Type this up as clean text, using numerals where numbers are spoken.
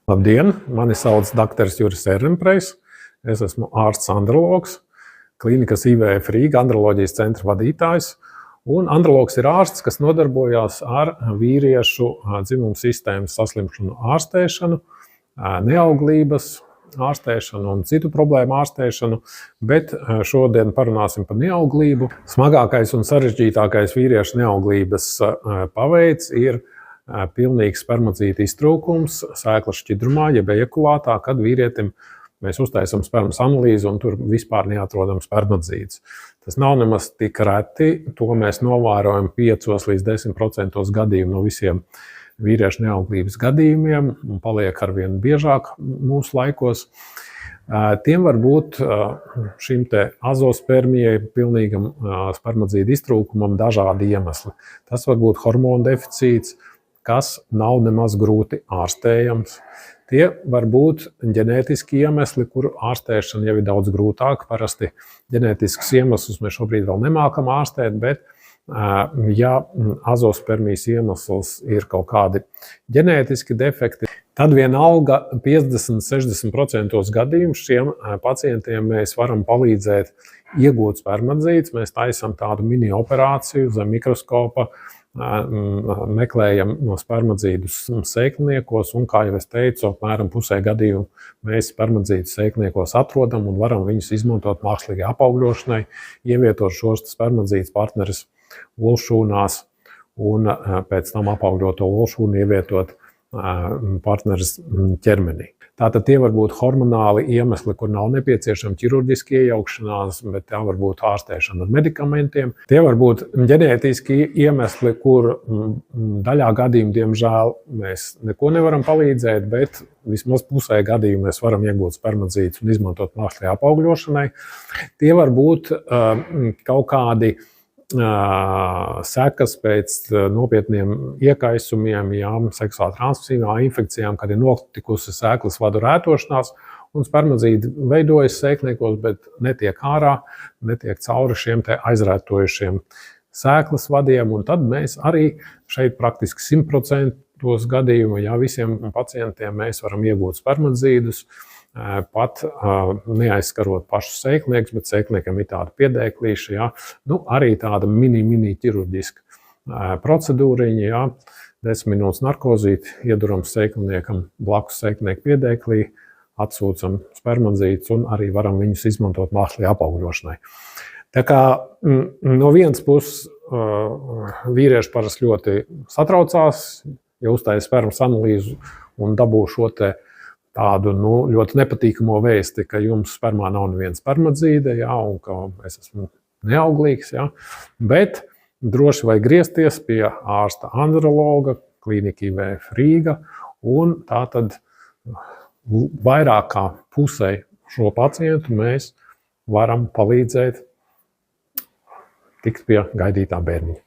Labdien! Mani sauc dr. Juris Ehrenpreis. Es esmu ārsts andrologs, klīnikas IVF Rīga androloģijas centra vadītājs. Un andrologs ir ārsts, kas nodarbojās ar vīriešu dzimumu sistēmas saslimšanu ārstēšanu, neauglības ārstēšanu un citu problēmu ārstēšanu, bet šodien parunāsim par neauglību. Smagākais un sarežģītākais vīriešu neauglības paveids ir pilnīgs spermacītu iztrūkums sēklas šķidrumā, jeb ejakulātā, kad vīrietim mēs uztaisam spermas analīzi un tur vispār neatrodam spermacītus. Tas nav nemaz tik reti, to mēs novērojam 5 līdz 10% gadījumu no visiem vīriešu neauglības gadījumiem un paliek arvien biežāk mūsu laikos. Tiem var būt šim te azospermijai, pilnīgam spermacītu iztrūkumam dažādi iemesli. Tas var būt hormonu deficīts, kas nav nemaz grūti ārstējams. Tie var būt ģenētiski iemesli, kuru ārstēšana jau ir daudz grūtāk. Parasti ģenētiskus iemeslus mēs šobrīd vēl nemākam ārstēt, bet ja azospermijas iemesls ir kaut kādi ģenētiski defekti, tad vienalga 50–60% gadījumu šiem pacientiem mēs varam palīdzēt iegūt spermacītus. Mēs taisam tādu mini operāciju zem mikroskopa, meklējam spermacītus sēkliniekos, un, kā jau es teicu, apmēram pusē gadījumu mēs spermacītus sēkliniekos atrodam un varam viņus izmantot mākslīgai apaugļošanai, ievietot šos spermacītus partneres olšūnās un pēc tam apaugļoto olšūnu ievietot partneres ķermenī. Tātad tie var būt hormonāli iemesli, kur nav nepieciešama ķirurģiska iejaukšanās, bet tā var būt ārstēšana ar medikamentiem. Tie var būt ģenētiski iemesli, kur daļā gadījumu, diemžēl, mēs neko nevaram palīdzēt, bet vismaz pusē gadījumu mēs varam iegūt spermacītus un izmantot mākslīgai apaugļošanai. Tie var būt kaut kādi sekas pēc nopietniem iekaisumiem, seksuāli transmisīvām infekcijām, kad ir notikusi sēklas vadu rētošanās un spermacīti veidojas sēkliniekos, bet netiek ārā, netiek cauri šiem te aizrētojušiem sēklas vadiem. Un tad mēs arī šeit praktiski 100% gadījumu, visiem pacientiem mēs varam iegūt spermacītus, pat neaizskarot pašus sēklniekus, bet sēklniekam ir tāda piedēklīša, arī tāda mini ķirurģiska procedūriņa, 10 minūtes narkozīti, ieduram sēklniekam blakus sēklnieku piedēklī, atsūcam spermacītus un arī varam viņus izmantot mākslīgai apaugļošanai. Tā kā no vienas puses vīrieši parasti ļoti satraucās, ja uztaisa spermas analīzi un dabū šo te tādu ļoti nepatīkamo vēsti, ka jums spermā nav neviena spermacīta, un ka es esmu neauglīgs, bet droši vajag griezties pie ārsta androloga, klīnika IVF Rīga, un tātad vairāk kā pusē šo pacientu mēs varam palīdzēt tikt pie gaidītā bērniņa.